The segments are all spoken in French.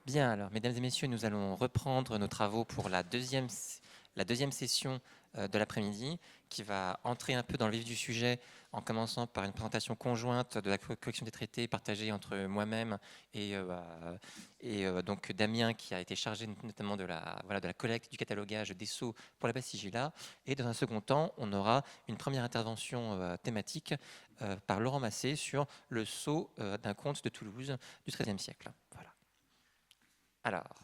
Bien, alors, mesdames et messieurs, nous allons reprendre nos travaux pour la deuxième session de l'après-midi, qui va entrer un peu dans le vif du sujet en commençant par une présentation conjointe de la collection des traités partagée entre moi-même et donc Damien, qui a été chargé notamment de la collecte, du catalogage des sceaux pour la Passigila. Et dans un second temps, on aura une première intervention thématique par Laurent Massé sur le sceau d'un comte de Toulouse du XIIIe siècle. Voilà. Alors,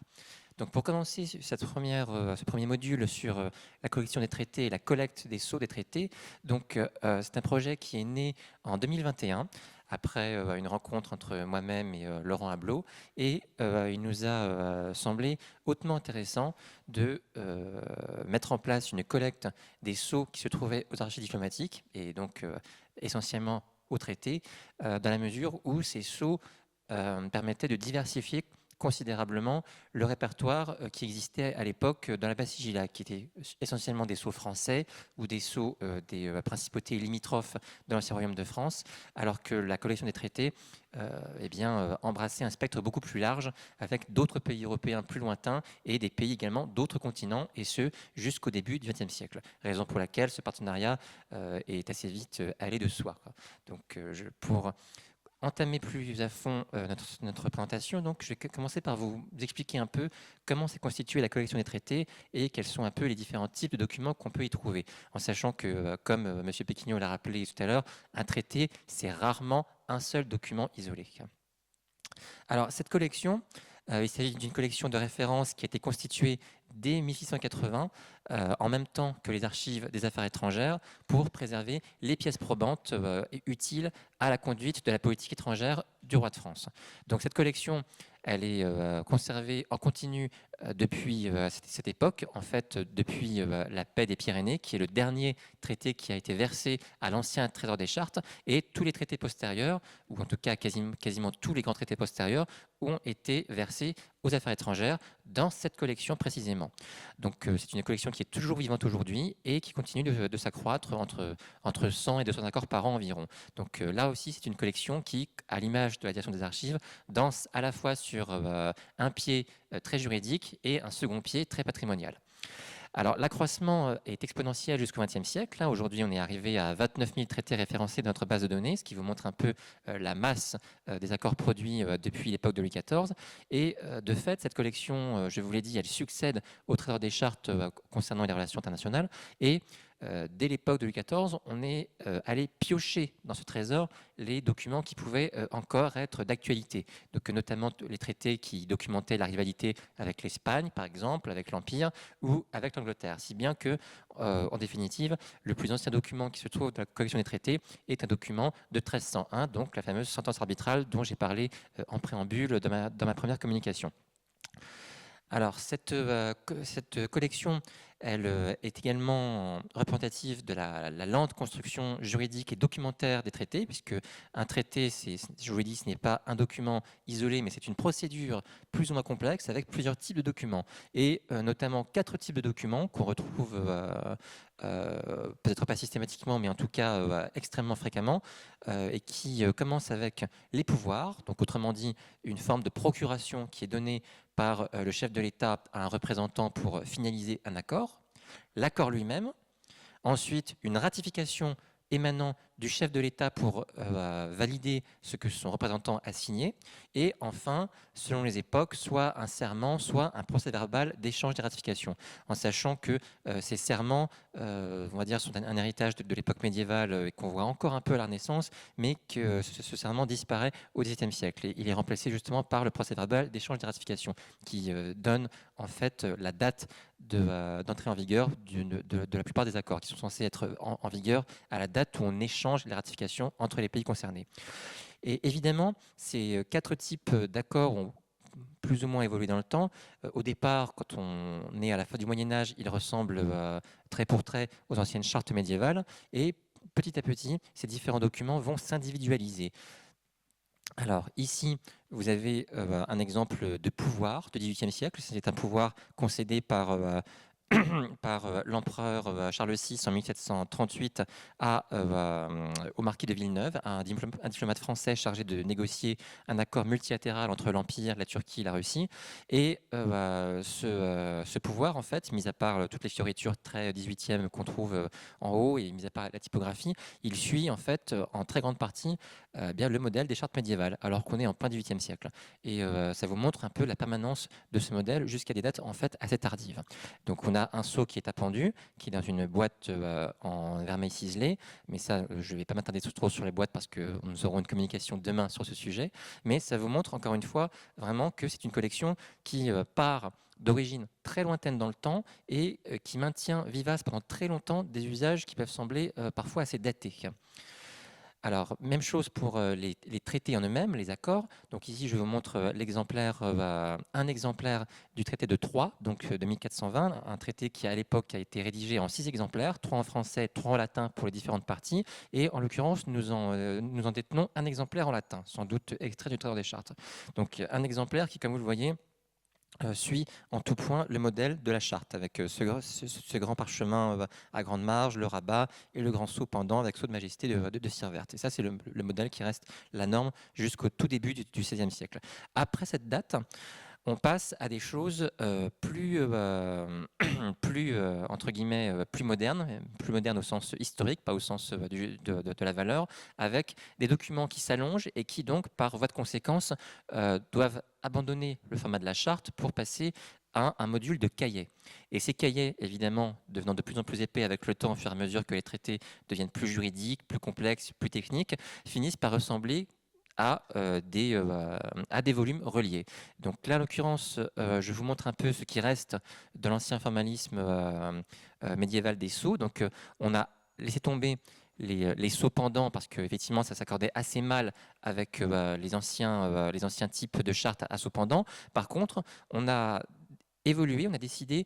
donc pour commencer ce premier module sur la collection des traités et la collecte des sceaux des traités, donc c'est un projet qui est né en 2021 après une rencontre entre moi-même et Laurent Ablot, et il nous a semblé hautement intéressant de mettre en place une collecte des sceaux qui se trouvaient aux archives diplomatiques et donc essentiellement aux traités, dans la mesure où ces sceaux permettaient de diversifier considérablement le répertoire qui existait à l'époque dans la Passigila, qui était essentiellement des sceaux français ou des sceaux des principautés limitrophes de l'ancien royaume de France, alors que la collection des traités embrassait un spectre beaucoup plus large, avec d'autres pays européens plus lointains et des pays également d'autres continents, et ce jusqu'au début du XXe siècle. Raison pour laquelle ce partenariat est assez vite allé de soi. Donc pour entamer plus à fond notre présentation, donc je vais commencer par vous expliquer un peu comment s'est constituée la collection des traités et quels sont un peu les différents types de documents qu'on peut y trouver, en sachant que, comme M. Péquignot l'a rappelé tout à l'heure, un traité, c'est rarement un seul document isolé. Alors, cette collection, il s'agit d'une collection de référence qui a été constituée dès 1680, en même temps que les archives des affaires étrangères, pour préserver les pièces probantes et utiles à la conduite de la politique étrangère du roi de France. Donc cette collection, elle est conservée en continu depuis cette époque, en fait depuis la paix des Pyrénées, qui est le dernier traité qui a été versé à l'ancien trésor des Chartes, et tous les traités postérieurs, ou en tout cas quasiment tous les grands traités postérieurs, ont été versés aux affaires étrangères dans cette collection précisément. Donc c'est une collection qui est toujours vivante aujourd'hui et qui continue de s'accroître entre 100 et 200 accords par an environ. Donc là aussi, c'est une collection qui, à l'image de la direction des archives, danse à la fois sur un pied très juridique et un second pied très patrimonial. Alors, l'accroissement est exponentiel jusqu'au XXe siècle. Aujourd'hui, on est arrivé à 29 000 traités référencés dans notre base de données, ce qui vous montre un peu la masse des accords produits depuis l'époque de Louis XIV. Et de fait, cette collection, je vous l'ai dit, elle succède au Trésor des Chartes concernant les relations internationales. Et dès l'époque de Louis XIV, on est allé piocher dans ce trésor les documents qui pouvaient encore être d'actualité. Donc, notamment les traités qui documentaient la rivalité avec l'Espagne, par exemple, avec l'Empire ou avec l'Angleterre. Si bien que, en définitive, le plus ancien document qui se trouve dans la collection des traités est un document de 1301, donc la fameuse sentence arbitrale dont j'ai parlé en préambule dans ma première communication. Alors, cette collection, elle est également représentative de la lente construction juridique et documentaire des traités, puisque un traité, je vous l'ai dit, ce n'est pas un document isolé, mais c'est une procédure plus ou moins complexe avec plusieurs types de documents, et notamment 4 types de documents qu'on retrouve peut-être pas systématiquement, mais en tout cas extrêmement fréquemment, et qui commencent avec les pouvoirs, donc autrement dit, une forme de procuration qui est donnée par le chef de l'État à un représentant pour finaliser un accord, l'accord lui-même, ensuite une ratification émanant du chef de l'État pour valider ce que son représentant a signé, et enfin, selon les époques, soit un serment, soit un procès-verbal d'échange des ratifications, en sachant que ces serments, on va dire, sont un héritage de l'époque médiévale et qu'on voit encore un peu à la Renaissance, mais que ce serment disparaît au XVIIe siècle, et il est remplacé justement par le procès-verbal d'échange des ratifications, qui donne en fait la date d'entrée en vigueur de la plupart des accords, qui sont censés être en vigueur à la date où on échange les ratifications entre les pays concernés. Et évidemment, ces 4 types d'accords ont plus ou moins évolué dans le temps. Au départ, quand on est à la fin du Moyen-Âge, ils ressemblent trait pour trait aux anciennes chartes médiévales, et petit à petit, ces différents documents vont s'individualiser. Alors ici, vous avez un exemple de pouvoir du XVIIIe siècle. C'est un pouvoir concédé par, par l'empereur Charles VI en 1738 au marquis de Villeneuve, un diplomate français chargé de négocier un accord multilatéral entre l'Empire, la Turquie et la Russie. Et ce pouvoir, en fait, mis à part toutes les fioritures très 18e qu'on trouve en haut et mis à part la typographie, il suit en fait en très grande partie bien le modèle des chartes médiévales, alors qu'on est en plein 18e siècle. Et ça vous montre un peu la permanence de ce modèle jusqu'à des dates en fait assez tardives. Donc on a un sceau qui est appendu, qui est dans une boîte en vermeil ciselé, mais ça, je ne vais pas m'attarder trop sur les boîtes parce que nous aurons une communication demain sur ce sujet. Mais ça vous montre encore une fois vraiment que c'est une collection qui part d'origine très lointaine dans le temps et qui maintient vivace pendant très longtemps des usages qui peuvent sembler parfois assez datés. Alors, même chose pour les traités en eux-mêmes, les accords. Donc ici, je vous montre un exemplaire du traité de Troyes, donc de 1420, un traité qui à l'époque a été rédigé en 6 exemplaires, 3 en français, 3 en latin pour les différentes parties. Et en l'occurrence, nous en détenons un exemplaire en latin, sans doute extrait du Trésor des Chartes. Donc un exemplaire qui, comme vous le voyez, suit en tout point le modèle de la charte, avec ce grand parchemin à grande marge, le rabat et le grand sceau pendant avec sceau de majesté de cire verte. Et ça, c'est le modèle qui reste la norme jusqu'au tout début du XVIe siècle. Après cette date, on passe à des choses entre guillemets, plus modernes au sens historique, pas au sens de la valeur, avec des documents qui s'allongent et qui donc, par voie de conséquence, doivent abandonner le format de la charte pour passer à un module de cahier. Et ces cahiers, évidemment, devenant de plus en plus épais avec le temps, au fur et à mesure que les traités deviennent plus juridiques, plus complexes, plus techniques, finissent par ressembler à des volumes reliés. Donc là, en l'occurrence, je vous montre un peu ce qui reste de l'ancien formalisme médiéval des sceaux. Donc on a laissé tomber les sceaux pendants parce qu'effectivement, ça s'accordait assez mal avec les anciens types de chartes à sceaux pendants. Par contre, on a évolué, on a décidé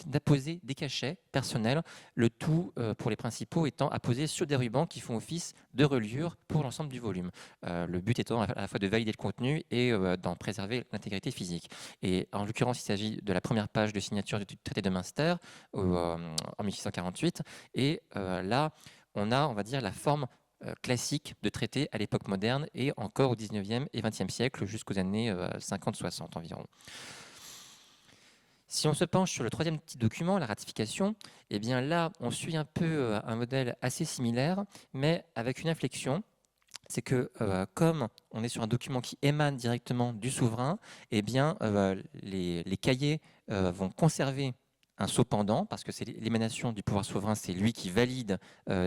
d'apposer des cachets personnels, le tout pour les principaux étant apposés sur des rubans qui font office de reliure pour l'ensemble du volume. Le but étant à la fois de valider le contenu et d'en préserver l'intégrité physique. Et en l'occurrence, il s'agit de la première page de signature du traité de Münster en 1648. Et là, on va dire, la forme classique de traité à l'époque moderne et encore au 19e et 20e siècle jusqu'aux années 50-60 environ. Si on se penche sur le troisième petit document, la ratification, eh bien là, on suit un peu un modèle assez similaire, mais avec une inflexion. C'est que comme on est sur un document qui émane directement du souverain, eh bien les cahiers vont conserver un sceau pendant, parce que c'est l'émanation du pouvoir souverain, c'est lui qui valide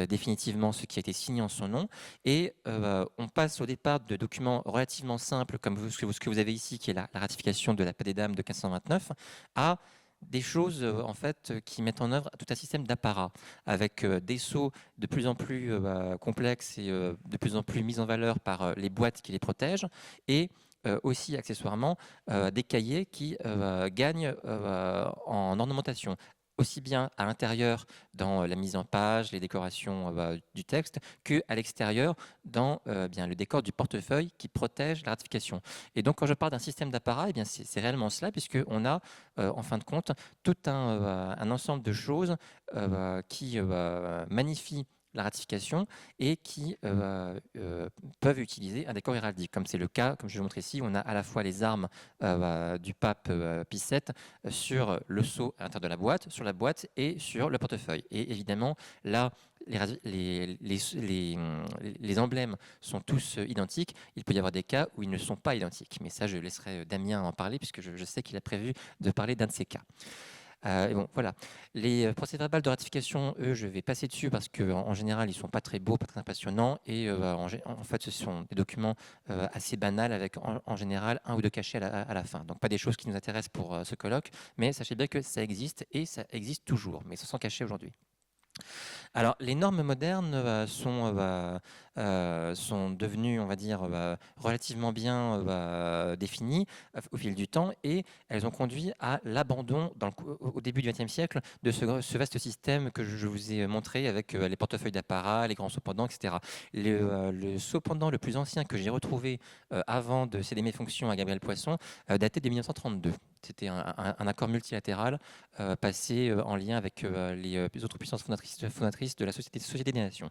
définitivement ce qui a été signé en son nom. Et on passe au départ de documents relativement simples, comme ce que vous avez ici, qui est la ratification de la paix des dames de 1529, à des choses en fait qui mettent en œuvre tout un système d'apparat avec des sceaux de plus en plus complexes et de plus en plus mis en valeur par les boîtes qui les protègent et aussi accessoirement des cahiers qui gagnent en ornementation aussi bien à l'intérieur dans la mise en page, les décorations du texte, qu'à l'extérieur dans bien le décor du portefeuille qui protège la ratification. Et donc quand je parle d'un système d'apparat, eh bien c'est réellement cela, puisqu'on a en fin de compte tout un ensemble de choses qui magnifient la ratification et qui peuvent utiliser un décor héraldique, comme c'est le cas, comme je vous montre ici, on a à la fois les armes du pape Pie VII sur le sceau à l'intérieur de la boîte, sur la boîte et sur le portefeuille. Et évidemment, là, les emblèmes sont tous identiques. Il peut y avoir des cas où ils ne sont pas identiques. Mais ça, je laisserai Damien en parler, puisque je sais qu'il a prévu de parler d'un de ces cas. Et bon, voilà. Les procès-verbales de ratification, eux, je vais passer dessus parce qu'en général, ils ne sont pas très beaux, pas très impressionnants. Et en fait, ce sont des documents assez banals avec en général un ou deux cachets à la fin. Donc, pas des choses qui nous intéressent pour ce colloque, mais sachez bien que ça existe et ça existe toujours, mais ça sans cachet aujourd'hui. Alors, les normes modernes sont devenues, on va dire, relativement bien définies au fil du temps et elles ont conduit à l'abandon au début du XXe siècle de ce vaste système que je vous ai montré avec les portefeuilles d'apparat, les grands saupendants, etc. Le saupendant le plus ancien que j'ai retrouvé avant de céder mes fonctions à Gabriel Poisson datait de 1932. C'était un accord multilatéral passé en lien avec les autres puissances fondatrices de la Société des Nations.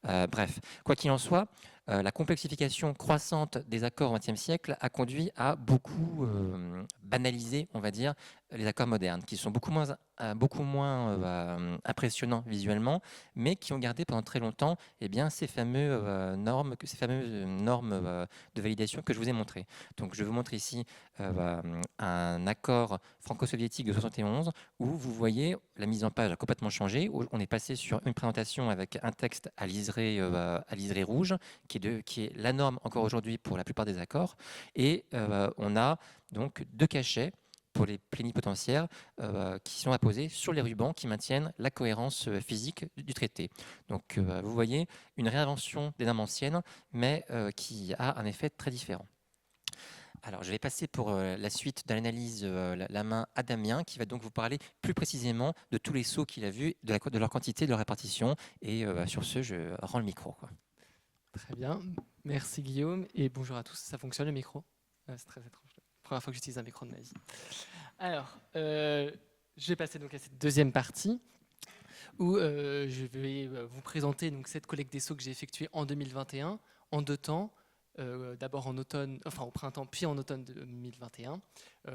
Bref, quoi qu'il en soit, la complexification croissante des accords au XXe siècle a conduit à beaucoup banaliser, on va dire, les accords modernes, qui sont beaucoup moins impressionnants visuellement, mais qui ont gardé pendant très longtemps ces fameuses normes de validation que je vous ai montrées. Donc, je vous montre ici un accord franco-soviétique de 71 où vous voyez la mise en page a complètement changé. Où on est passé sur une présentation avec un texte à liseré rouge, qui est la norme encore aujourd'hui pour la plupart des accords. Et on a donc 2 cachets pour les plénipotentiaires qui sont apposés sur les rubans qui maintiennent la cohérence physique du traité. Donc vous voyez une réinvention des normes anciennes, mais qui a un effet très différent. Alors, je vais passer pour la suite de l'analyse la main à Damien, qui va donc vous parler plus précisément de tous les sauts qu'il a vus, de leur quantité, de leur répartition. Et sur ce, je rends le micro. Très bien, merci Guillaume, et bonjour à tous. Ça fonctionne le micro? C'est très étrange. Première fois que j'utilise un micro de ma vie. Alors, je vais passer donc à cette deuxième partie où je vais vous présenter donc cette collecte des sauts que j'ai effectuée en 2021 en 2 temps. D'abord au printemps, puis en automne 2021,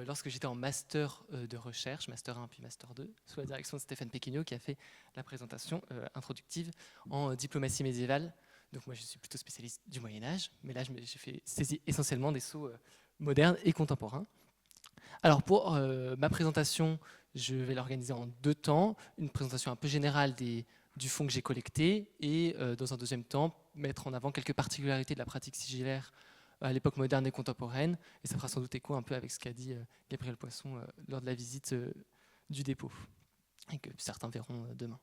lorsque j'étais en master de recherche, master 1 puis master 2, sous la direction de Stéphane Péquignot, qui a fait la présentation introductive en diplomatie médiévale. Donc moi, je suis plutôt spécialiste du Moyen-Âge, mais là, j'ai fait saisi essentiellement des sceaux modernes et contemporains. Alors pour ma présentation, je vais l'organiser en 2 temps, une présentation un peu générale du fonds que j'ai collecté et dans un deuxième temps, mettre en avant quelques particularités de la pratique sigillaire à l'époque moderne et contemporaine. Et ça fera sans doute écho un peu avec ce qu'a dit Gabriel Poisson lors de la visite du dépôt et que certains verront demain.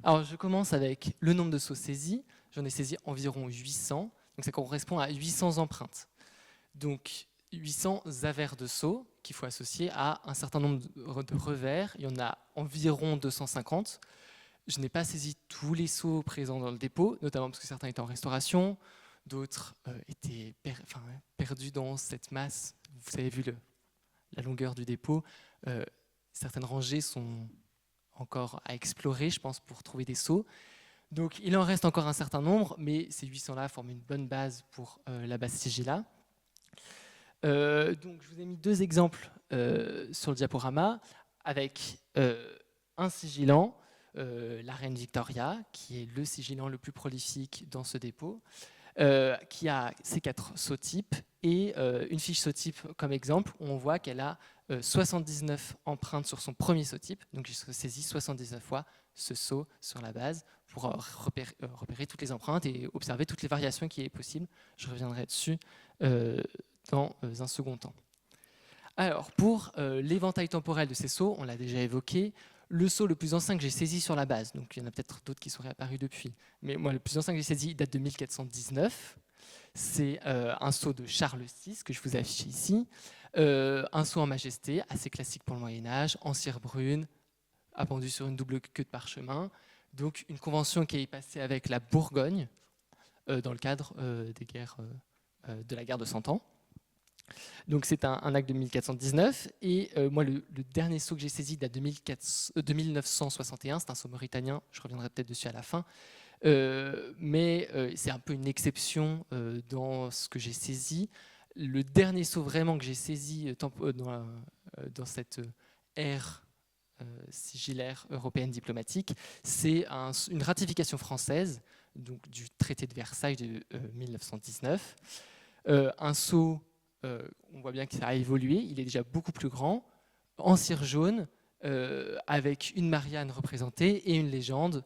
Alors je commence avec le nombre de sceaux saisis. J'en ai saisi environ 800, donc ça correspond à 800 empreintes. Donc 800 avers de sceaux qu'il faut associer à un certain nombre de revers. Il y en a environ 250. Je n'ai pas saisi tous les sceaux présents dans le dépôt, notamment parce que certains étaient en restauration, d'autres étaient perdus dans cette masse. Vous avez vu la longueur du dépôt. Certaines rangées sont encore à explorer, je pense, pour trouver des sceaux. Donc il en reste encore un certain nombre, mais ces 800-là forment une bonne base pour la base sigilla. Donc je vous ai mis 2 exemples sur le diaporama avec un sigillant, la reine Victoria, qui est le sigillant le plus prolifique dans ce dépôt, qui a ces 4 sceaux types et une fiche sceau type comme exemple où on voit qu'elle a 79 empreintes sur son premier sceau type. Donc j'ai saisi 79 fois ce sceau sur la base pour repérer toutes les empreintes et observer toutes les variations qui est possible. Je reviendrai dessus dans un second temps. Alors, pour l'éventail temporel de ces sceaux, on l'a déjà évoqué, le sceau le plus ancien que j'ai saisi sur la base, donc il y en a peut-être d'autres qui sont réapparus depuis, mais moi, le plus ancien que j'ai saisi date de 1419. C'est un sceau de Charles VI que je vous affiche ici. Un sceau en majesté, assez classique pour le Moyen-Âge, en cire brune, appendu sur une double queue de parchemin. Donc, une convention qui est passée avec la Bourgogne dans le cadre des guerres, de la guerre de 100 ans. Donc c'est un acte de 1419 et moi le dernier sceau que j'ai saisi date de 1961, c'est un sceau mauritanien, je reviendrai peut-être dessus à la fin, mais c'est un peu une exception dans ce que j'ai saisi. Le dernier sceau vraiment que j'ai saisi dans cette ère sigillaire européenne diplomatique, c'est une ratification française donc, du traité de Versailles de 1919. Un sceau, on voit bien que ça a évolué, il est déjà beaucoup plus grand, en cire jaune, avec une Marianne représentée et une légende,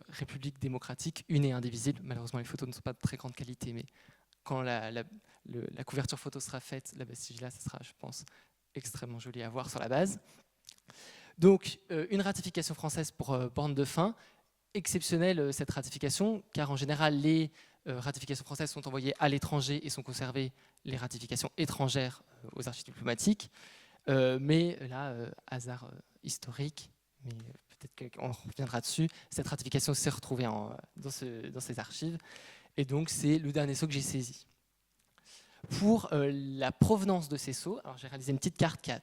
République démocratique, une et indivisible. Malheureusement, les photos ne sont pas de très grande qualité, mais quand la couverture photo sera faite, la base sigilla, ça sera, je pense, extrêmement joli à voir sur la base. Donc, une ratification française pour borne de fin, exceptionnelle cette ratification, car en général, les ratifications françaises sont envoyées à l'étranger et sont conservées les ratifications étrangères aux archives diplomatiques. Mais là, hasard historique, mais peut-être qu'on reviendra dessus, cette ratification s'est retrouvée dans ces archives, et donc c'est le dernier sceau que j'ai saisi. Pour la provenance de ces sceaux, alors j'ai réalisé une petite carte qui a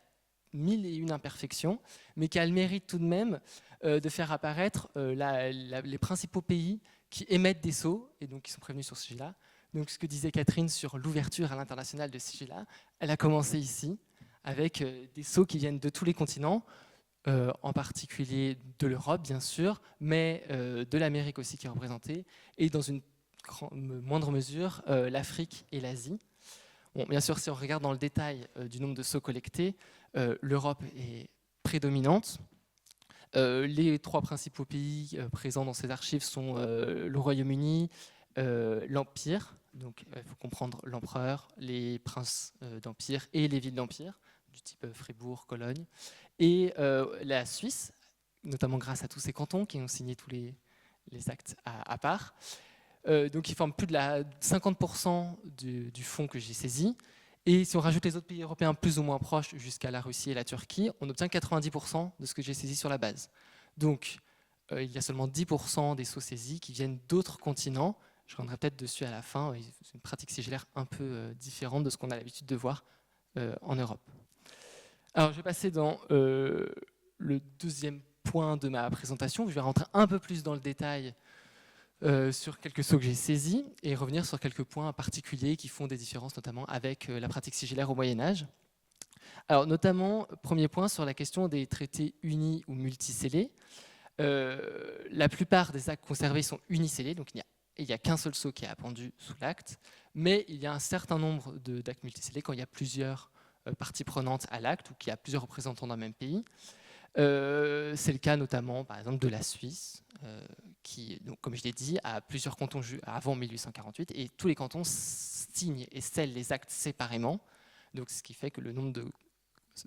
1001 imperfections, mais qui a le mérite tout de même de faire apparaître les principaux pays qui émettent des sceaux, et donc qui sont prévenus sur ce sujet-là. Donc ce que disait Catherine sur l'ouverture à l'international de ce sujet-là, elle a commencé ici, avec des sceaux qui viennent de tous les continents, en particulier de l'Europe, bien sûr, mais de l'Amérique aussi qui est représentée, et dans une moindre mesure, l'Afrique et l'Asie. Bon, bien sûr, si on regarde dans le détail du nombre de sceaux collectés, l'Europe est prédominante. Les 3 principaux pays présents dans ces archives sont le Royaume-Uni, l'Empire, donc il faut comprendre l'empereur, les princes d'Empire et les villes d'Empire, du type Fribourg, Cologne, et la Suisse, notamment grâce à tous ces cantons qui ont signé tous les actes à part. Donc ils forment plus de 50% du fonds que j'ai saisi. Et si on rajoute les autres pays européens plus ou moins proches jusqu'à la Russie et la Turquie, on obtient 90% de ce que j'ai saisi sur la base. Donc il y a seulement 10% des sceaux saisis qui viennent d'autres continents. Je reviendrai peut-être dessus à la fin. C'est une pratique sigillaire un peu différente de ce qu'on a l'habitude de voir en Europe. Alors je vais passer dans le deuxième point de ma présentation. Je vais rentrer un peu plus dans le détail sur quelques sceaux que j'ai saisis et revenir sur quelques points particuliers qui font des différences, notamment avec la pratique sigillaire au Moyen-Âge. Alors, notamment, premier point sur la question des traités unis ou multicellés. La plupart des actes conservés sont unicellés, donc il n'y a qu'un seul sceau qui est appendu sous l'acte, mais il y a un certain nombre d'actes multicellés quand il y a plusieurs parties prenantes à l'acte ou qu'il y a plusieurs représentants d'un même pays. C'est le cas notamment, par exemple, de la Suisse, qui, donc, comme je l'ai dit, a plusieurs cantons avant 1848, et tous les cantons signent et scellent les actes séparément. Donc, ce qui fait que le nombre de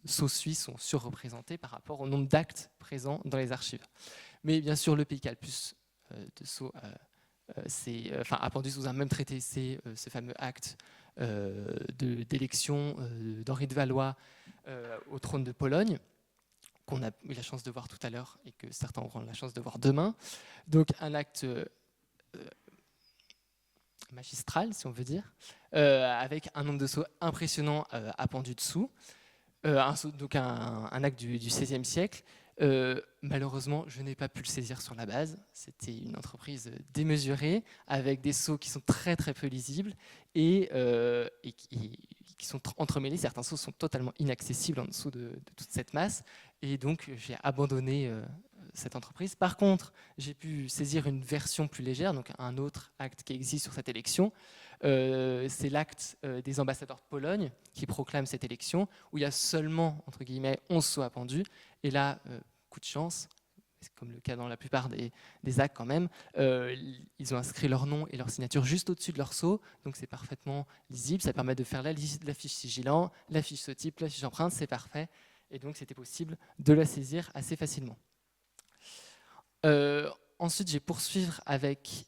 sceaux suisses sont surreprésentés par rapport au nombre d'actes présents dans les archives. Mais bien sûr, le pays qui a le plus de sceaux, appendus sous un même traité, c'est ce fameux acte d'élection d'Henri de Valois au trône de Pologne, qu'on a eu la chance de voir tout à l'heure et que certains auront la chance de voir demain. Donc un acte magistral, si on veut dire, avec un nombre de sceaux impressionnant appendus dessous. Donc un acte du XVIe siècle. Malheureusement, je n'ai pas pu le saisir sur la base. C'était une entreprise démesurée, avec des sceaux qui sont très très peu lisibles et qui sont entremêlés. Certains sceaux sont totalement inaccessibles en dessous de toute cette masse. Et donc, j'ai abandonné cette entreprise. Par contre, j'ai pu saisir une version plus légère, donc un autre acte qui existe sur cette élection. C'est l'acte des ambassadeurs de Pologne qui proclame cette élection, où il y a seulement, entre guillemets, 11 sceaux appendus. Et là, coup de chance, c'est comme le cas dans la plupart des actes quand même, ils ont inscrit leur nom et leur signature juste au-dessus de leur sceau, donc c'est parfaitement lisible. Ça permet de faire la fiche sigilant, la fiche sceau-type, la fiche empreinte, c'est parfait. Et donc c'était possible de la saisir assez facilement. Ensuite, je vais poursuivre avec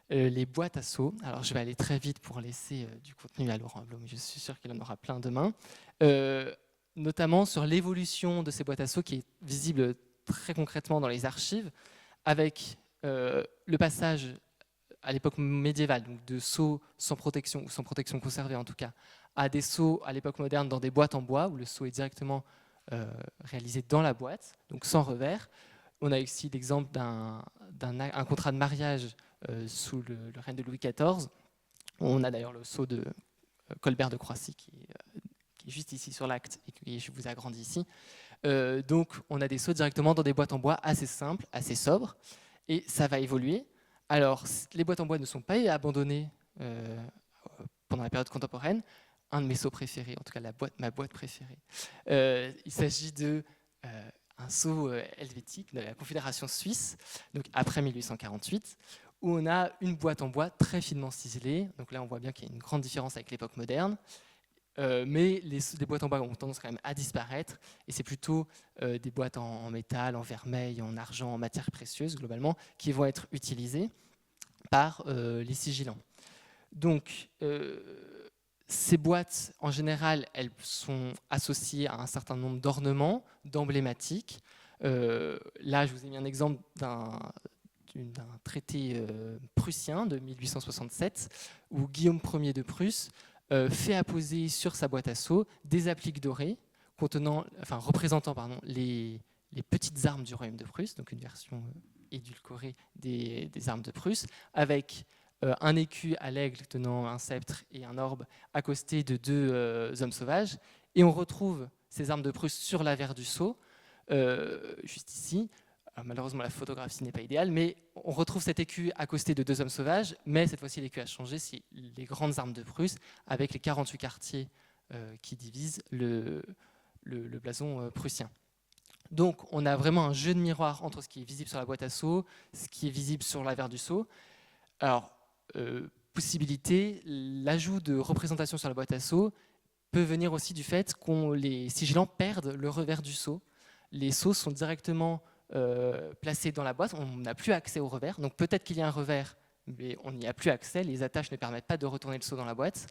les boîtes à sceaux. Alors je vais aller très vite pour laisser du contenu à Laurent Blum, je suis sûr qu'il en aura plein demain. Notamment sur l'évolution de ces boîtes à sceaux qui est visible très concrètement dans les archives, avec le passage à l'époque médiévale, donc de sceaux sans protection, ou sans protection conservée en tout cas, à des sceaux à l'époque moderne dans des boîtes en bois, où le sceau est directement réalisé dans la boîte, donc sans revers. On a ici l'exemple d'un contrat de mariage sous le règne de Louis XIV. On a d'ailleurs le sceau de Colbert de Croissy qui est juste ici sur l'acte et que je vous ai agrandi ici. Donc on a des sceaux directement dans des boîtes en bois assez simples, assez sobres, et ça va évoluer. Alors les boîtes en bois ne sont pas abandonnées pendant la période contemporaine. Un de mes sceaux préférés, en tout cas ma boîte préférée, il s'agit de un sceau helvétique de la Confédération suisse, donc après 1848, où on a une boîte en bois très finement ciselée. Donc là on voit bien qu'il y a une grande différence avec l'époque moderne. mais des boîtes en bois ont tendance quand même à disparaître, et c'est plutôt des boîtes en métal, en vermeil, en argent, en matières précieuses globalement, qui vont être utilisées par les sigillants. Donc, ces boîtes, en général, elles sont associées à un certain nombre d'ornements, d'emblématiques. Là, je vous ai mis un exemple d'un traité prussien de 1867, où Guillaume Ier de Prusse fait apposer sur sa boîte à sceaux des appliques dorées représentant les petites armes du royaume de Prusse, donc une version édulcorée des armes de Prusse, avec un écu à l'aigle tenant un sceptre et un orbe accosté de deux hommes sauvages. Et on retrouve ces armes de Prusse sur l'avers du sceau, juste ici. Alors, malheureusement, la photographie n'est pas idéale, mais on retrouve cet écu accosté de deux hommes sauvages, mais cette fois-ci, l'écu a changé, c'est les grandes armes de Prusse, avec les 48 quartiers qui divisent le blason prussien. Donc, on a vraiment un jeu de miroir entre ce qui est visible sur la boîte à sceaux, ce qui est visible sur l'avers du sceau. Alors, possibilité, l'ajout de représentation sur la boîte à sceaux peut venir aussi du fait que les sigillants perdent le revers du sceau. Les sceaux sont directement placés dans la boîte, on n'a plus accès au revers, donc peut-être qu'il y a un revers, mais on n'y a plus accès, les attaches ne permettent pas de retourner le sceau dans la boîte,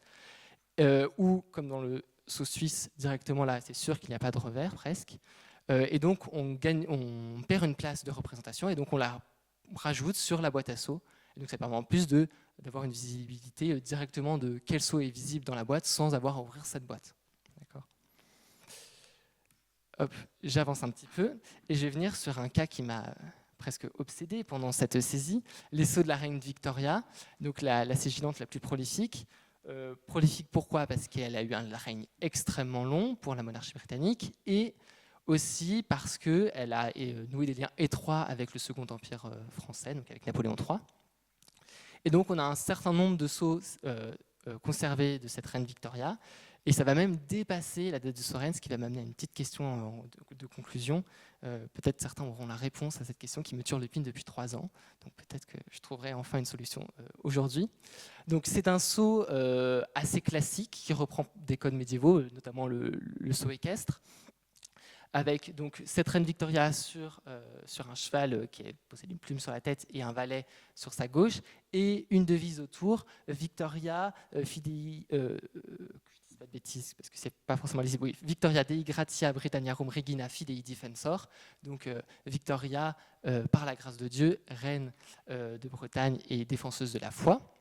ou comme dans le sceau suisse, directement là, c'est sûr qu'il n'y a pas de revers presque, et donc on perd une place de représentation, et donc on la rajoute sur la boîte à sceaux, et donc ça permet en plus d'avoir une visibilité directement de quel sceau est visible dans la boîte sans avoir à ouvrir cette boîte. D'accord. Hop, j'avance un petit peu et je vais venir sur un cas qui m'a presque obsédé pendant cette saisie, les sceaux de la reine Victoria, donc la sigillante la plus prolifique. Prolifique pourquoi? Parce qu'elle a eu un règne extrêmement long pour la monarchie britannique et aussi parce qu'elle a noué des liens étroits avec le Second Empire français, donc avec Napoléon III. Et donc on a un certain nombre de sceaux conservés de cette reine Victoria. Et ça va même dépasser la date de Sorens, ce qui va m'amener à une petite question de conclusion. Peut-être certains auront la réponse à cette question qui me turlupine depuis 3 ans. Donc peut-être que je trouverai enfin une solution aujourd'hui. Donc c'est un sceau assez classique qui reprend des codes médiévaux, notamment le sceau équestre, avec donc cette reine Victoria sur un cheval qui possède une plume sur la tête et un valet sur sa gauche, et une devise autour, Victoria Fidei... pas de bêtises parce que c'est pas forcément lisible. Oui, Victoria Dei Gratia Britanniarum Regina Fidei Defensor. Donc Victoria, par la grâce de Dieu, reine de Bretagne et défenseuse de la foi.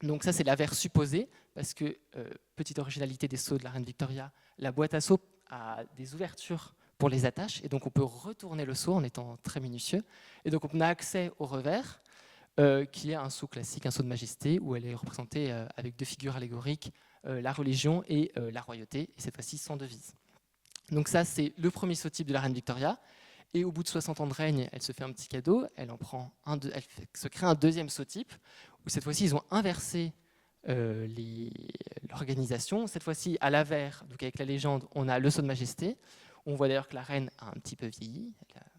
Donc ça c'est l'avers supposé parce que petite originalité des sceaux de la reine Victoria, la boîte à sceaux a des ouvertures pour les attaches et donc on peut retourner le sceau en étant très minutieux. Et donc on a accès au revers qui est un sceau classique, un sceau de majesté où elle est représentée avec 2 figures allégoriques. La religion et la royauté, et cette fois-ci sans devise. Donc ça, c'est le premier sceau type de la reine Victoria. Et au bout de 60 ans de règne, elle se fait un petit cadeau, elle se crée un deuxième sceau type, où cette fois-ci, ils ont inversé l'organisation. Cette fois-ci, à l'avers, donc avec la légende, on a le sceau de majesté. On voit d'ailleurs que la reine a un petit peu vieilli,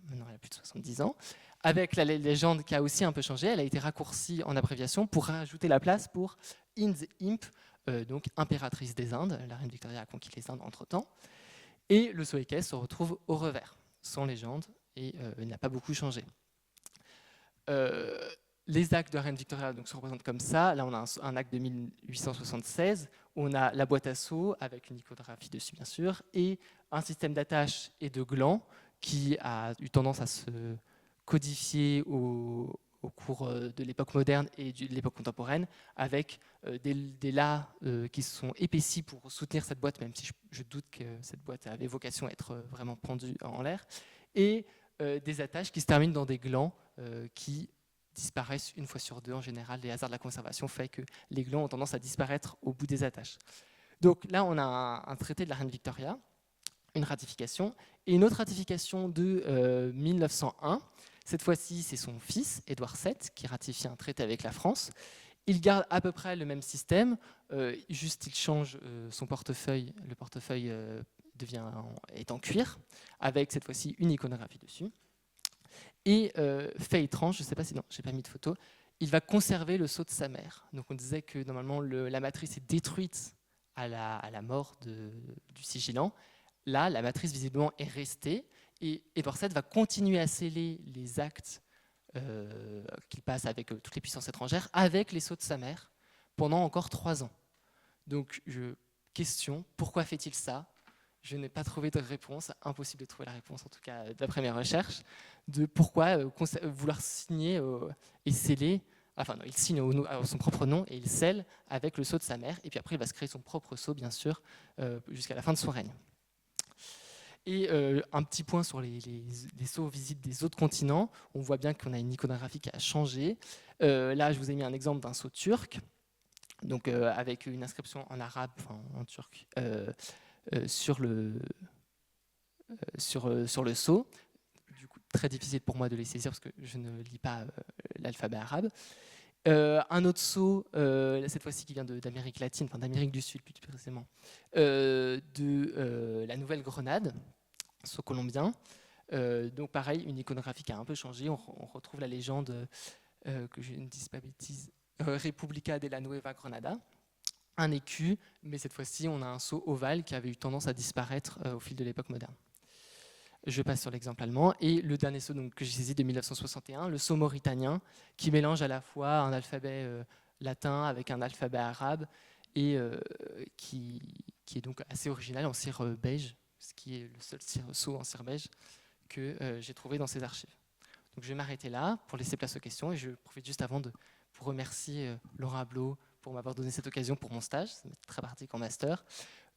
maintenant elle a plus de 70 ans. Avec la légende qui a aussi un peu changé, elle a été raccourcie en abréviation pour rajouter la place pour In the Imp, donc impératrice des Indes. La reine Victoria a conquis les Indes entre-temps. Et le sceau équestre se retrouve au revers, sans légende, et n'a pas beaucoup changé. Les actes de la reine Victoria donc, se représentent comme ça. Là, on a un acte de 1876. On a la boîte à sceaux, avec une iconographie dessus, bien sûr, et un système d'attache et de glands qui a eu tendance à se codifier au cours de l'époque moderne et de l'époque contemporaine, avec des lattes qui sont épaissis pour soutenir cette boîte, même si je doute que cette boîte avait vocation à être vraiment pendue en l'air, et des attaches qui se terminent dans des glands qui disparaissent une fois sur 2 en général. Les hasards de la conservation fait que les glands ont tendance à disparaître au bout des attaches. Donc là, on a un traité de la reine Victoria, une ratification, et une autre ratification de 1901. Cette fois-ci, c'est son fils, Édouard VII, qui ratifie un traité avec la France. Il garde à peu près le même système, juste il change son portefeuille. Le portefeuille est en cuir, avec cette fois-ci une iconographie dessus. Et fait étrange, je ne sais pas si... Non, je n'ai pas mis de photo. Il va conserver le sceau de sa mère. Donc on disait que normalement la matrice est détruite à la mort du sigilant. Là, la matrice visiblement est restée et Edward VII va continuer à sceller les actes qu'il passe avec toutes les puissances étrangères avec les sceaux de sa mère pendant encore 3 ans. Donc, question, pourquoi fait-il ça? Je n'ai pas trouvé de réponse, impossible de trouver la réponse, en tout cas d'après mes recherches, de pourquoi vouloir signer et sceller, enfin non, il signe à son propre nom et il scelle avec le sceau de sa mère, et puis après il va se créer son propre sceau, bien sûr, jusqu'à la fin de son règne. Et un petit point sur les sceaux visibles des autres continents, on voit bien qu'on a une iconographie qui a changé. Là, je vous ai mis un exemple d'un sceau turc, donc avec une inscription en arabe, enfin en turc, sur le sceau. Du coup, très difficile pour moi de les saisir parce que je ne lis pas l'alphabet arabe. Un autre sceau, cette fois-ci qui vient d'Amérique latine, enfin d'Amérique du Sud plus précisément, de la Nouvelle-Grenade, sceau colombien. Donc pareil, une iconographie qui a un peu changé. On retrouve la légende, que je ne dise pas bêtise, República de la Nueva Granada. Un écu, mais cette fois-ci, on a un sceau ovale qui avait eu tendance à disparaître au fil de l'époque moderne. Je passe sur l'exemple allemand. Et le dernier sceau que j'ai saisi de 1961, le sceau mauritanien, qui mélange à la fois un alphabet latin avec un alphabet arabe et qui est donc assez original en cire beige, ce qui est le seul sceau en cire beige que j'ai trouvé dans ces archives. Donc je vais m'arrêter là pour laisser place aux questions et je profite juste avant pour remercier Laura Ablot pour m'avoir donné cette occasion pour mon stage, ça m'est très pratique en master.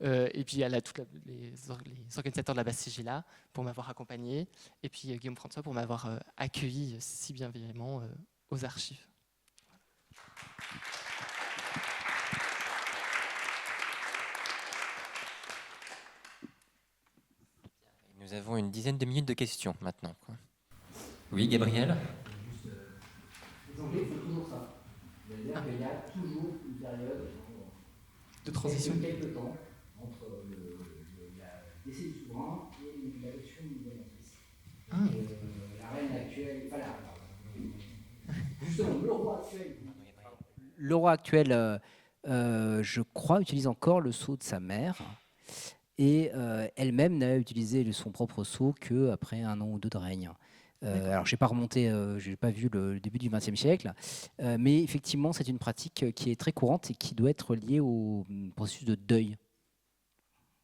Et puis les organisateurs de la Basse-Sigilla pour m'avoir accompagné, et puis Guillaume François pour m'avoir accueilli si bienveillamment aux archives. Nous avons une dizaine de minutes de questions maintenant. Oui, Gabriel? Les Anglais font toujours ça. C'est-à-dire qu'il y a toujours une période de transition. Quelques temps entre le décès du souverain et l'élection d'une nouvelle matrice. La reine actuelle, justement, le roi actuel. Le roi actuel, je crois, utilise encore le sceau de sa mère. Et elle-même n'a utilisé son propre sceau qu'après 1 an ou 2 de règne. Alors, je n'ai pas remonté, je n'ai pas vu le début du XXe siècle, mais effectivement, c'est une pratique qui est très courante et qui doit être liée au processus de deuil.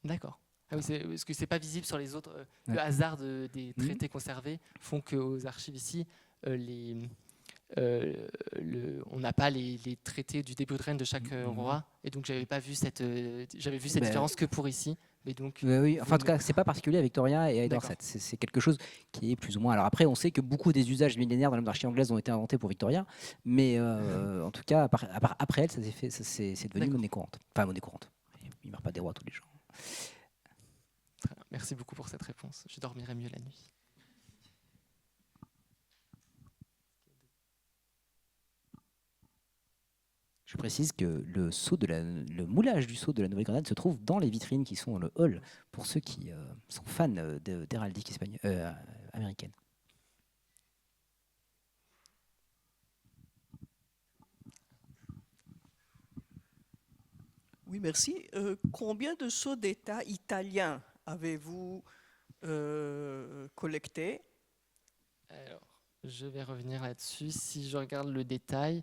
D'accord. Ah oui, parce que c'est pas visible sur les autres. Le hasard des traités conservés font qu'aux archives ici, on n'a pas les traités du début de règne de chaque roi, et donc j'avais vu cette différence que pour ici. Mais donc, oui, enfin, en tout cas, c'est pas particulier à Victoria et à Edward VII. C'est quelque chose qui est plus ou moins. Alors après, on sait que beaucoup des usages millénaires dans la monarchie anglaise ont été inventés pour Victoria, mais en tout cas, après elle, c'est devenu monnaie courante. Enfin, monnaie courante. Il ne meurt pas des rois tous les jours. Très bien. Merci beaucoup pour cette réponse. Je dormirai mieux la nuit. Je précise que le moulage du sceau de la Nouvelle-Grenade se trouve dans les vitrines qui sont dans le hall pour ceux qui sont fans d'héraldique américaine. Oui, merci. Combien de sceaux d'État italiens avez-vous collectés? Alors, je vais revenir là-dessus. Si je regarde le détail,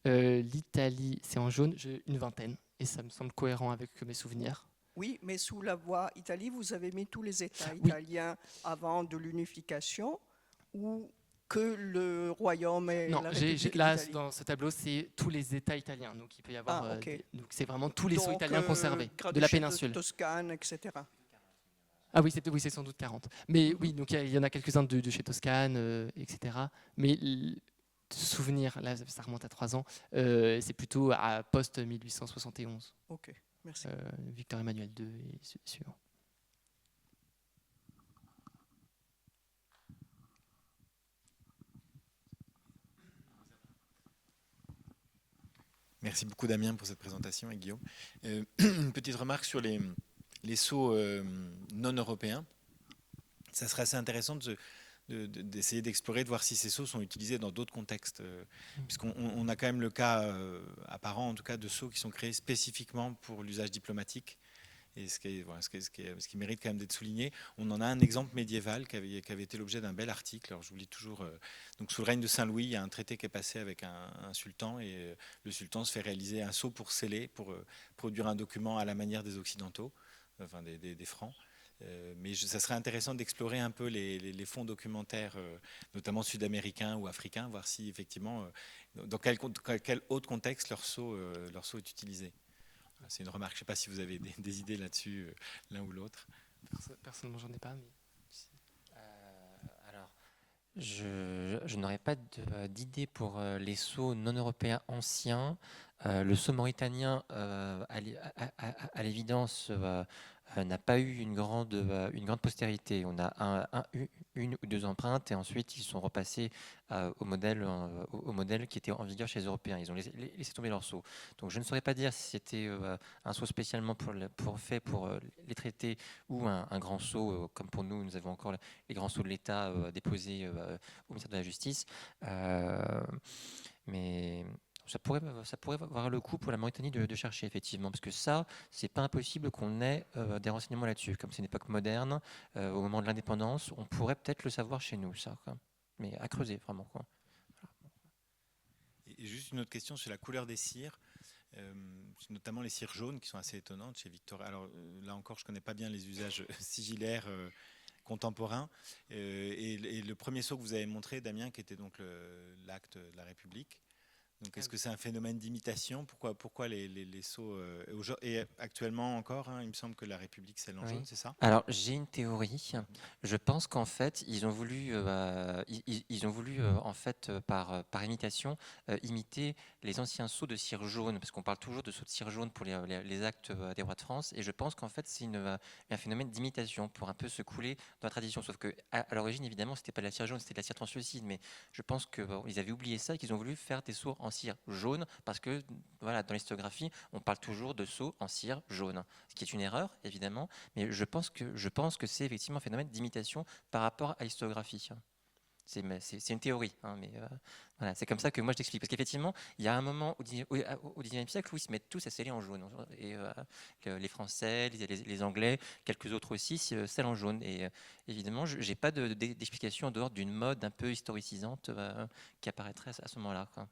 l'Italie, c'est en jaune, une 20aine. Et ça me semble cohérent avec mes souvenirs. Oui, mais sous la voie Italie, vous avez mis tous les États italiens avant de l'unification ou que le royaume et non, la République là, d'Italie? dans ce tableau, c'est tous les États italiens. Donc, il peut y avoir. Okay. Donc, c'est vraiment tous les sceaux italiens conservés de la péninsule. Toscane, etc. Ah oui, c'est sans doute 40. Mais oui, donc il y en a quelques-uns de chez Toscane, etc. Mais souvenir, là, ça remonte à 3 ans, c'est plutôt à post-1871. Ok, merci. Victor Emmanuel II et suivant. Merci beaucoup Damien pour cette présentation et Guillaume. Une petite remarque sur les sceaux non européens. Ça serait assez intéressant d'essayer d'explorer, de voir si ces sceaux sont utilisés dans d'autres contextes. Puisqu'on a quand même le cas apparent, en tout cas, de sceaux qui sont créés spécifiquement pour l'usage diplomatique. Et ce qui mérite quand même d'être souligné. On en a un exemple médiéval qui avait été l'objet d'un bel article. Alors je vous lis toujours. Donc sous le règne de Saint-Louis, il y a un traité qui est passé avec un sultan, et le sultan se fait réaliser un sceau pour sceller, pour produire un document à la manière des Occidentaux, enfin des Francs. Mais ça serait intéressant d'explorer un peu les fonds documentaires, notamment sud-américains ou africains, voir si effectivement, dans quel autre contexte leur sceau est utilisé. C'est une remarque, je ne sais pas si vous avez des idées là-dessus, l'un ou l'autre. Personnellement, j'en ai pas. Mais... Alors, je n'aurais pas d'idée pour les sceaux non européens anciens. Le sceau mauritanien, à l'évidence, n'a pas eu une grande postérité. On a une ou deux empreintes et ensuite ils sont repassés au modèle qui était en vigueur chez les Européens. Ils ont laissé tomber leur sceau. Donc je ne saurais pas dire si c'était un sceau spécialement fait pour les traités ou un grand sceau, comme pour nous avons encore les grands sceaux de l'État déposés au ministère de la Justice. Mais ça pourrait avoir le coup pour la Mauritanie de chercher, effectivement, parce que ça, c'est pas impossible qu'on ait des renseignements là-dessus. Comme c'est une époque moderne, au moment de l'indépendance, on pourrait peut-être le savoir chez nous, ça, quoi. Mais à creuser, vraiment, quoi. Et juste une autre question sur la couleur des cires, notamment les cires jaunes qui sont assez étonnantes chez Victoria. Alors là encore, je ne connais pas bien les usages sigillaires contemporains. Et le premier sceau que vous avez montré, Damien, qui était donc l'acte de la République. Donc, est-ce que c'est un phénomène d'imitation ? Pourquoi les sceaux et actuellement encore, il me semble que la République, c'est en jaune, c'est ça ? Alors, j'ai une théorie. Je pense qu'en fait, ils ont voulu en fait, par imitation, imiter les anciens sceaux de cire jaune, parce qu'on parle toujours de sceaux de cire jaune pour les actes des rois de France, et je pense qu'en fait, c'est un phénomène d'imitation pour un peu se couler dans la tradition. Sauf que à l'origine, évidemment, c'était pas de la cire jaune, c'était de la cire translucide, mais je pense qu'ils avaient oublié ça et qu'ils ont voulu faire des sceaux en cire jaune, parce que voilà, dans l'historiographie, on parle toujours de sceaux en cire jaune, ce qui est une erreur, évidemment, mais je pense que c'est effectivement un phénomène d'imitation par rapport à l'historiographie. C'est une théorie, hein, mais voilà, c'est comme ça que moi je t'explique. Parce qu'effectivement, il y a un moment au XIXe siècle où ils se mettent tous à sceller en jaune. Et les Français, les Anglais, quelques autres aussi scellent en jaune. Et évidemment, je n'ai pas d'explication en dehors d'une mode un peu historicisante qui apparaîtrait à ce moment-là, quoi.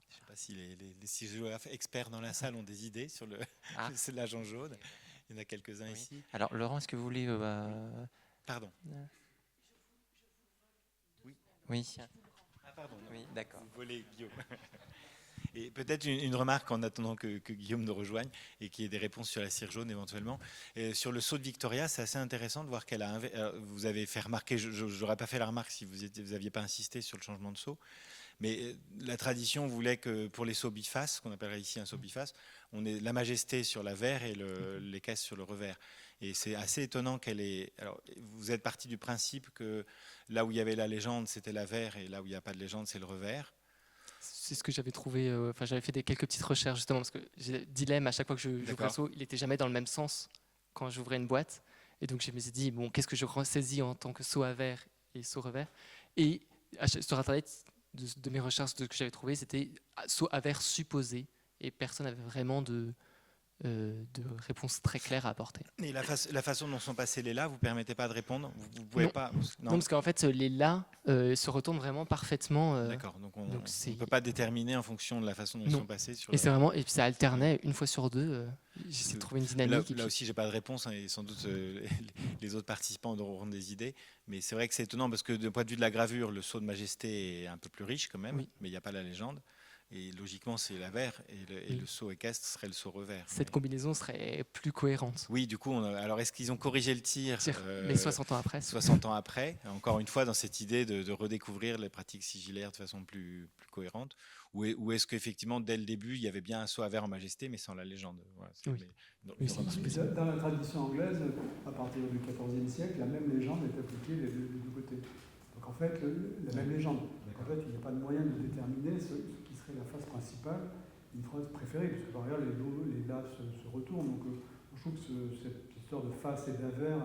Je ne sais pas si les sigillographes experts dans la salle ont des idées sur le scellage en jaune. Il y en a quelques-uns ici. Alors, Laurent, est-ce que vous voulez... Pardon. Oui. Ah, pardon. Oui, d'accord. Vous volez, Guillaume. Et peut-être une remarque en attendant que Guillaume nous rejoigne et qu'il y ait des réponses sur la cire jaune éventuellement. Et sur le sceau de Victoria, c'est assez intéressant de voir qu'elle a... vous avez fait remarquer, je n'aurais pas fait la remarque si vous n'aviez pas insisté sur le changement de sceau, mais la tradition voulait que pour les sceaux bifaces, qu'on appellerait ici un sceau biface, on ait la majesté sur l'avers et l'équesse sur le revers. Et c'est assez étonnant qu'elle ait... Alors, vous êtes parti du principe que là où il y avait la légende, c'était l'avers, et là où il n'y a pas de légende, c'est le revers. C'est ce que j'avais trouvé. J'avais fait quelques petites recherches justement parce que j'ai dilemme à chaque fois que j'ouvrais le seau, il n'était jamais dans le même sens quand j'ouvrais une boîte. Et donc je me suis dit bon, qu'est-ce que je ressaisis en tant que seau à verre et seau revers. Et sur Internet, de mes recherches, de ce que j'avais trouvé, c'était seau à verre supposé et personne n'avait vraiment de réponse très claire à apporter. Et la façon dont sont passés les là, vous ne permettez pas de répondre ? Vous pouvez non. pas Non, parce qu'en fait, les là se retournent vraiment parfaitement. D'accord, donc on ne peut pas déterminer en fonction de la façon dont ils sont passés. Et puis ça alternait une fois sur deux. J'essaie de trouver une dynamique. Là aussi, je n'ai pas de réponse, hein, et sans doute les autres participants auront des idées. Mais c'est vrai que c'est étonnant parce que d'un point de vue de la gravure, le sceau de majesté est un peu plus riche quand même, mais il n'y a pas la légende. Et logiquement, c'est l'avers et le sceau équestre serait le sceau revers. Cette combinaison serait plus cohérente. Oui, du coup, alors est-ce qu'ils ont corrigé le tir mais 60 ans après 60 ans après, encore une fois, dans cette idée de redécouvrir les pratiques sigillaires de façon plus cohérente, ou est-ce qu'effectivement, dès le début, il y avait bien un sceau à verre en majesté, mais sans la légende. Voilà, dans la tradition anglaise, à partir du XIVe siècle, la même légende est appliquée des deux côtés. Donc en fait, la même légende. Donc en fait, il n'y a pas de moyen de déterminer ce qui serait la phase principale, une phrase préférée, parce que par ailleurs, les là se retournent. Donc je trouve que cette histoire de face et d'avers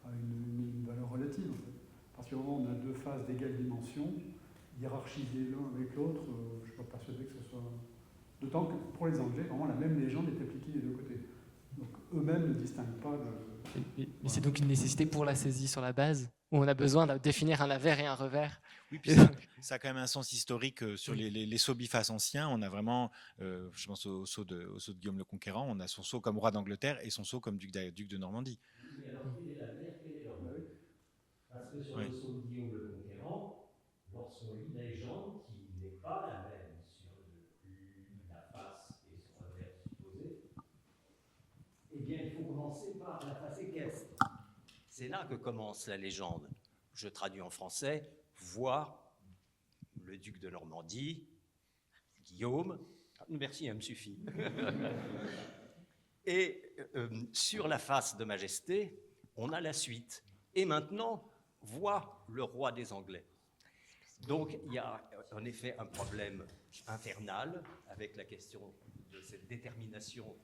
a une valeur relative. En fait. À partir du moment où on a deux faces d'égale dimension, hiérarchisés l'un avec l'autre, je ne suis pas persuadé que ce soit... D'autant que pour les Anglais, vraiment, la même légende est appliquée des deux côtés. Donc eux-mêmes ne distinguent pas de... Mais c'est donc une nécessité pour la saisie sur la base, où on a besoin de définir un avers et un revers. Oui, puis ça a quand même un sens historique sur les sceaux bifaces anciens. On a vraiment, je pense au sceau de Guillaume le Conquérant, on a son sceau comme roi d'Angleterre et son sceau comme duc de Normandie. Mais alors, quel est l'avenir, quel est l'homme? Parce que sur Oui. le sceau de Guillaume le Conquérant, lorsqu'on lit la légende, qui n'est pas la même sur la face et son revers supposé, eh bien, il faut commencer par la face équestre. C'est là que commence la légende. Je traduis en français, voir le duc de Normandie, Guillaume, merci, ça me suffit. Et sur la face de Majesté, on a la suite. Et maintenant, voit le roi des Anglais. Donc, il y a en effet un problème infernal avec la question de cette détermination,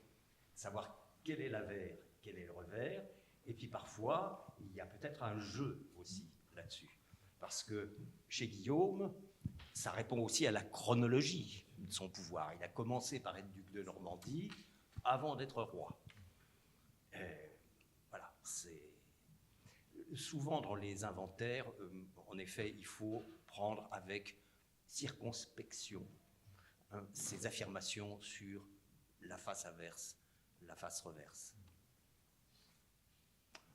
savoir quel est l'avers, quel est le revers. Et puis parfois, il y a peut-être un jeu aussi là-dessus. Parce que chez Guillaume, ça répond aussi à la chronologie de son pouvoir. Il a commencé par être duc de Normandie avant d'être roi. Voilà, c'est... Souvent dans les inventaires, en effet, il faut prendre avec circonspection ces affirmations sur la face inverse, la face reverse.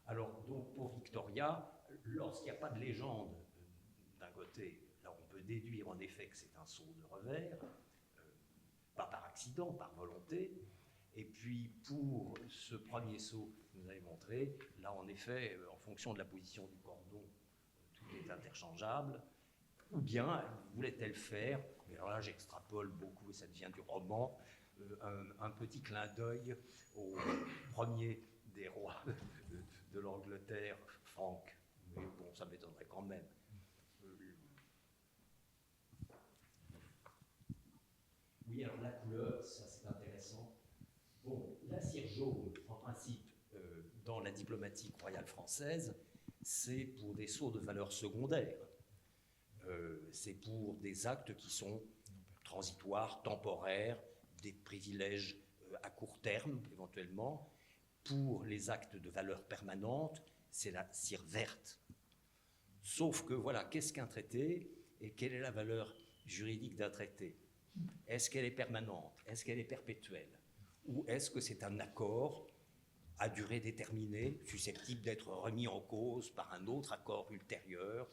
Alors, donc, pour Victoria, lorsqu'il n'y a pas de légende d'un côté, là on peut déduire en effet que c'est un sceau de revers, pas par accident, par volonté. Et puis, pour ce premier sceau que vous avez montré, là en effet, en fonction de la position du cordon, tout est interchangeable. Ou bien, voulait-elle faire, mais alors là j'extrapole beaucoup et ça devient du roman, un petit clin d'œil au premier des rois de l'Angleterre, Franck. Mais bon, ça m'étonnerait quand même. Oui, alors la couleur, ça c'est intéressant. Bon, la cire jaune, en principe, dans la diplomatie royale française, c'est pour des sceaux de valeur secondaire. C'est pour des actes qui sont transitoires, temporaires, des privilèges à court terme, éventuellement. Pour les actes de valeur permanente, c'est la cire verte. Sauf que, voilà, qu'est-ce qu'un traité et quelle est la valeur juridique d'un traité? Est-ce qu'elle est permanente? Est-ce qu'elle est perpétuelle? Ou est-ce que c'est un accord à durée déterminée, susceptible d'être remis en cause par un autre accord ultérieur?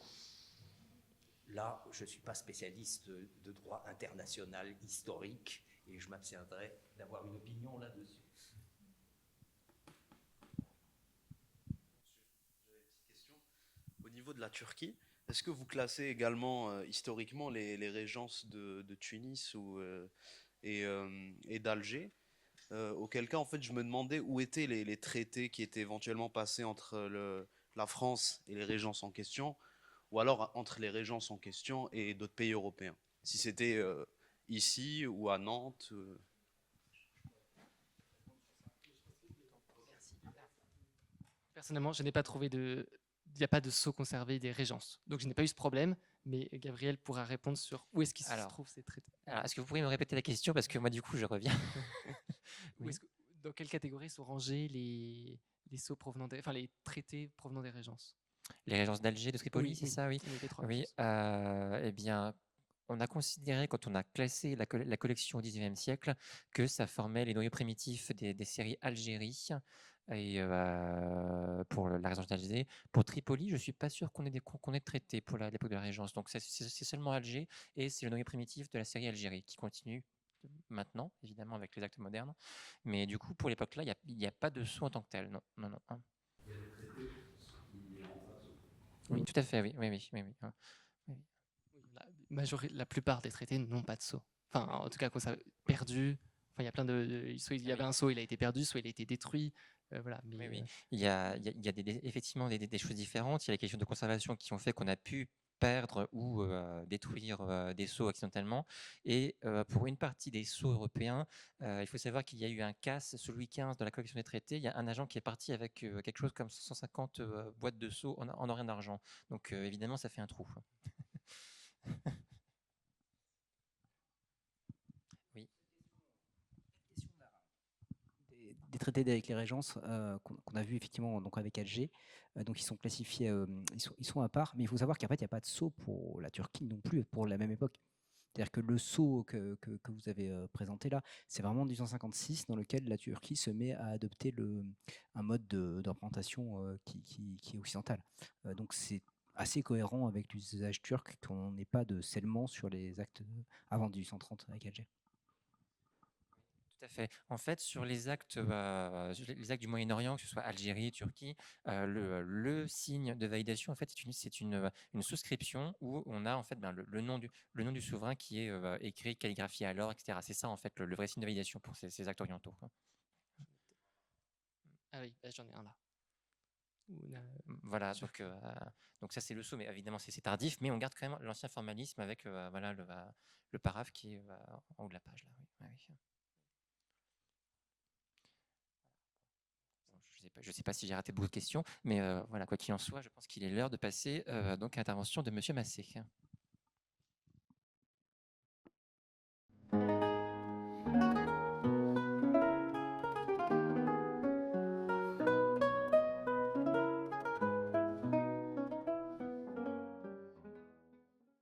Là, je ne suis pas spécialiste de droit international historique et je m'abstiendrai d'avoir une opinion là-dessus. Au niveau de la Turquie, est-ce que vous classez également historiquement les régences de Tunis et d'Alger? Auquel cas, en fait, je me demandais où étaient les traités qui étaient éventuellement passés entre la France et les régences en question, ou alors entre les régences en question et d'autres pays européens. Si c'était ici ou à Nantes. Personnellement, je n'ai pas trouvé de... Il n'y a pas de sceau conservé des régences. Donc je n'ai pas eu ce problème, mais Gabriel pourra répondre sur où est-ce qu'ils se trouvent ces traités. Alors, est-ce que vous pourriez me répéter la question? Parce que moi, du coup, je reviens. Oui. Dans quelle catégorie sont rangés les sceaux provenant des... Enfin, les traités provenant des régences? Les régences d'Alger, de Tripoli, Oui, c'est oui. ça, oui. Oui, les trois Oui, eh bien, on a considéré, quand on a classé la collection au XIXe siècle, que ça formait les noyaux primitifs des séries Algérie. Et pour la régence d'Alger. Pour Tripoli, je ne suis pas sûr qu'on ait de traités pour l'époque de la régence. Donc c'est seulement Alger et c'est le noyau primitif de la série Algérie qui continue maintenant, évidemment, avec les actes modernes. Mais du coup, pour l'époque-là, il n'y a pas de sceau en tant que tel. Non, non, non. Hein. Oui, tout à fait, oui. La plupart des traités n'ont pas de sceau. Enfin, en tout cas, quand ça perdu. Enfin, il y a plein de. Soit il y avait un sceau, il a été perdu, soit il a été détruit. Voilà, mais, oui. Il y a effectivement des choses différentes. Il y a les questions de conservation qui ont fait qu'on a pu perdre ou détruire des sceaux accidentellement. Et pour une partie des sceaux européens, il faut savoir qu'il y a eu un casse ce Louis XV dans la collection des traités. Il y a un agent qui est parti avec quelque chose comme 150 boîtes de sceaux en or et en argent. Donc évidemment, ça fait un trou. Oui. Des traités d'Éric les Régences qu'on a vu effectivement donc avec Alger. Donc ils sont classifiés, ils sont à part, mais il faut savoir qu'en fait, il n'y a pas de sceau pour la Turquie non plus pour la même époque. C'est-à-dire que le sceau que vous avez présenté là, c'est vraiment 1856 dans lequel la Turquie se met à adopter un mode de représentation qui est occidental. Donc c'est assez cohérent avec l'usage turc qu'on n'ait pas de scellement sur les actes avant 1830 avec Alger. Tout à fait. En fait, sur les actes du Moyen-Orient, que ce soit Algérie, Turquie, le signe de validation, en fait, c'est une souscription où on a en fait le nom du souverain qui est écrit, calligraphié à l'or, etc. C'est ça en fait le vrai signe de validation pour ces actes orientaux, quoi. Ah oui, bah, j'en ai un là. Voilà, donc ça c'est le sceau, mais évidemment c'est tardif, mais on garde quand même l'ancien formalisme avec voilà, le paraphe qui est en haut de la page là. Oui. Ouais, oui. Je ne sais pas si j'ai raté beaucoup de questions, mais voilà, quoi qu'il en soit, je pense qu'il est l'heure de passer donc à l'intervention de Monsieur Massé.